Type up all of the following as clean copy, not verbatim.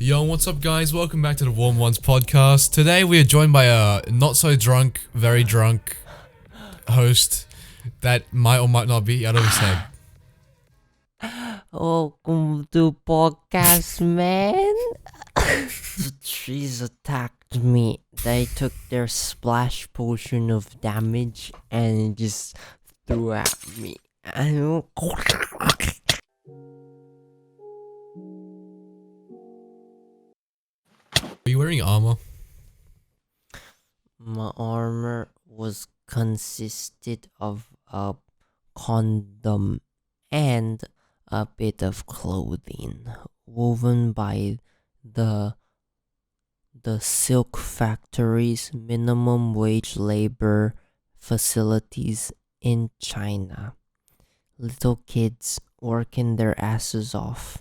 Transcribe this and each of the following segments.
Yo, what's up, guys? Welcome back to the Warm Ones podcast. Today we are joined by a not so drunk, very drunk host that might or might not be out of his head. Welcome to podcast, man. The trees attacked me. They took their splash potion of damage and just threw at me. Are you wearing armor? My armor was consisted of a condom and a bit of clothing woven by the silk factories, minimum wage labor facilities in China. Little kids working their asses off,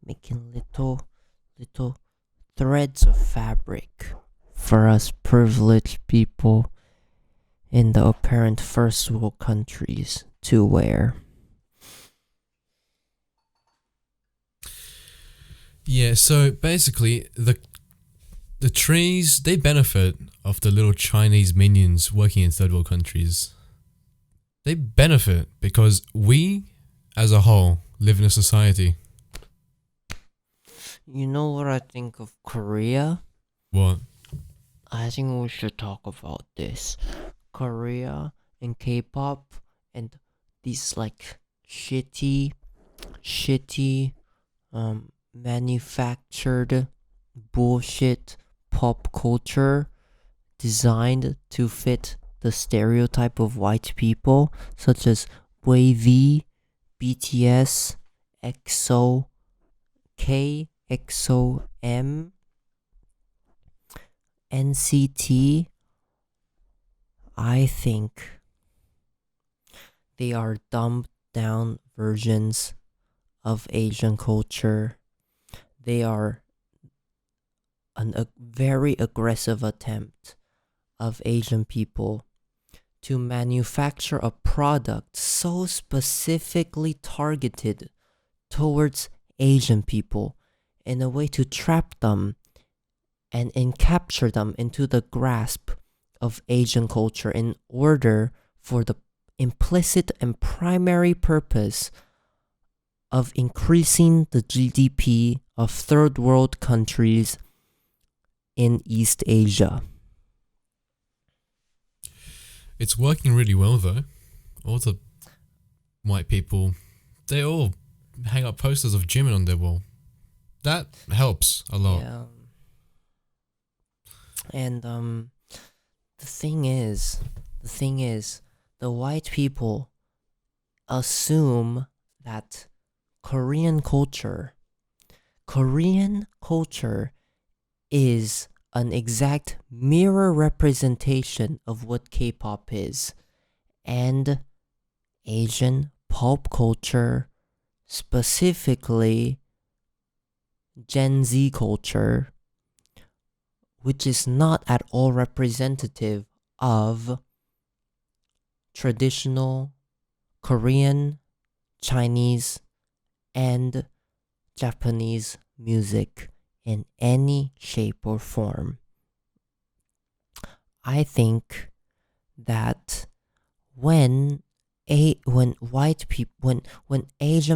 making little threads of fabric for us privileged people in the apparent first world countries to wear. Yeah, so basically the trees, they benefit of the little Chinese minions working in third world countries. They benefit because we as a whole live in a society. You know what I think of Korea? What? I think we should talk about this. Korea and K-pop and these like shitty manufactured bullshit pop culture designed to fit the stereotype of white people, such as wavy, BTS, EXO, KXOM, NCT. I think they are dumbed down versions of Asian culture. They are a very aggressive attempt of Asian people to manufacture a product so specifically targeted towards Asian people in a way to trap them and capture them into the grasp of Asian culture in order for the implicit and primary purpose of increasing the GDP of third world countries in East Asia. It's working really well though. All the white people, they all hang up posters of Jimin on their wall. That helps a lot. Yeah. And the thing is, the white people assume that Korean culture is an exact mirror representation of what K-pop is, and Asian pop culture, specifically Gen Z culture, which is not at all representative of traditional Korean, Chinese, and Japanese music in any shape or form. I think that when Asian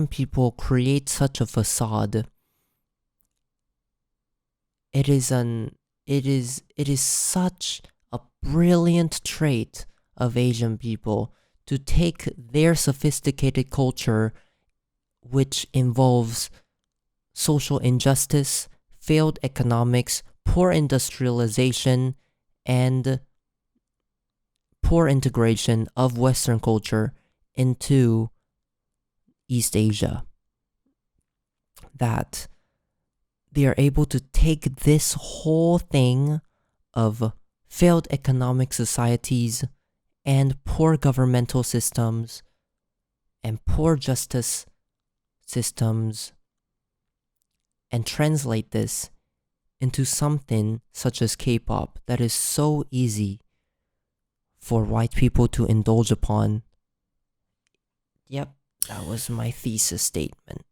people create such a facade, it is such a brilliant trait of Asian people to take their sophisticated culture, which involves social injustice, failed economics, poor industrialization, and poor integration of Western culture into East Asia. That they are able to take this whole thing of failed economic societies and poor governmental systems and poor justice systems and translate this into something such as K-pop that is so easy for white people to indulge upon. Yep, That was my thesis statement.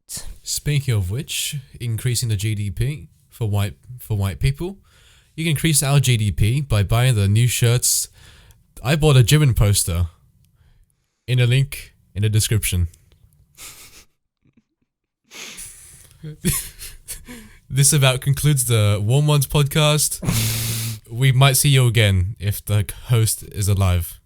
Speaking of which, increasing the GDP for white people, you can increase our GDP by buying the new shirts. I bought a Jimin poster. In a link in the description. This about concludes the Warm Ones podcast. We might see you again if the host is alive.